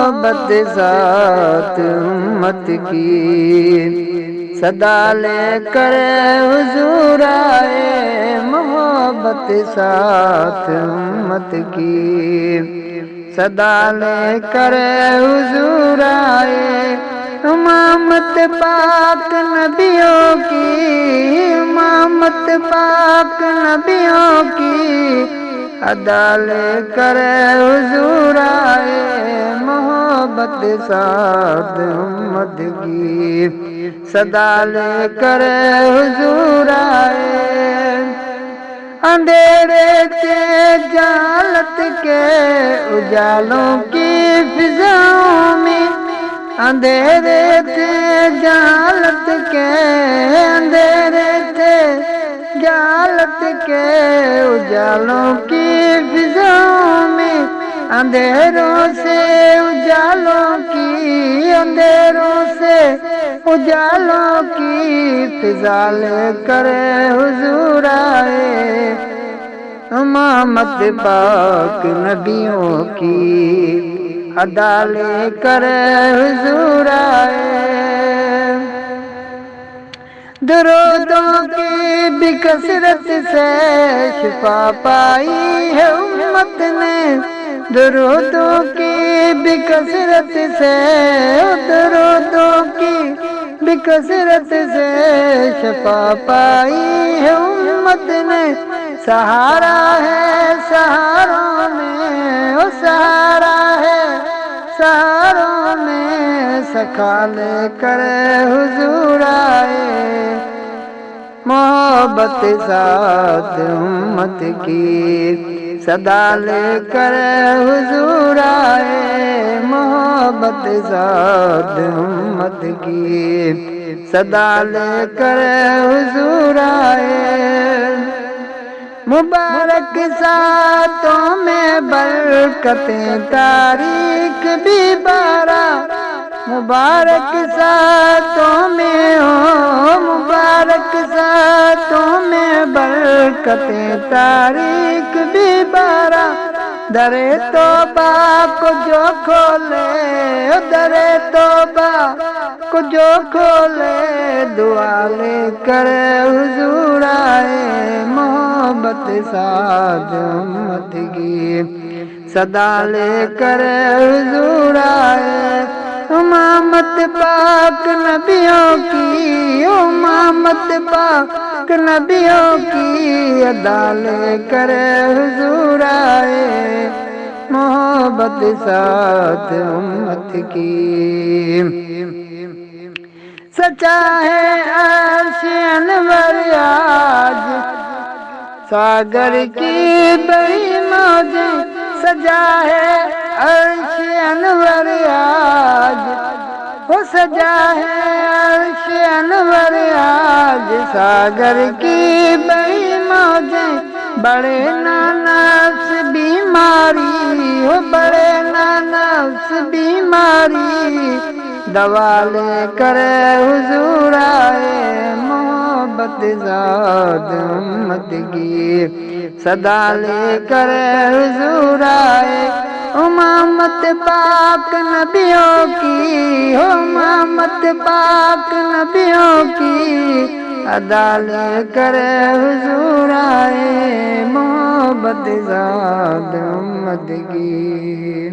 محبت ذات امت کی، صدا لے کر حضور آئے محبت ذات امت کی، صدا لے کر حضور آئے امامت پاک نبیوں کی، امامت پاک نبیوں کی، ادا لے کر حضور آئے محبت ذات امت کی، صدا لے کر حضور آئے اندھیرے کے جہالت کے اجالوں کی فضاؤں میں، اندھیرے تھے جہالت کے، اندھیرے تھے جہالت کے اجالوں کی فضاؤں میں، اندھیروں سے اجالوں کی، اندھیروں سے اجالوں کی فضا لے کر حضور آئے امامت پاک نبیوں کی، ادا لے کر حضور آئے درودوں کی بھی کثرت سے شفا پائی ہے امت نے، درودوں کی بھی کثرت سے، درودوں کی بھی کثرت سے شفا پائی ہے امت نے، سہارا ہے سہاروں میں، وہ سہارا ہے سہاروں میں، سکھا لے کر حضور آئے محبت ذات امت کی، صدا لے کر حضور آئے محبت ذات امت کی، صدا لے کر حضور آئے مبارک ساتوں میں برکتیں تاریک بھی بارہ، مبارک ساتوں میں ہو، مبارک ساتوں میں برکتیں تاریک بھی بارہ، در توبہ کو جو کھولے، در توبہ کو جو کھولے دعا لے کر حضور آئے محبت ذات امت کی، صدا لے کر حضور آئے امامت پاک نبیوں کی، امامت پاک نبیوں کی، ادا لے کر حضور آئے محبت ذات امت کی، سچا ہے عرش انور آج ساگر کی بڑی موجیں، سجا ہے عرش انور آج، وہ سجا ہے عرش انور آج ساگر کی بڑی موجیں، بڑے نا نفس بیماری ہو، بڑے نا نفس بیماری، دوا لے کر حضور آئے محبت ذات امت کی، صدا لے کر حضور آئے امامت پاک نبیوں کی، امامت پاک نبیوں کی، ادا لے کر حضور آئے محبت ذات امت کی۔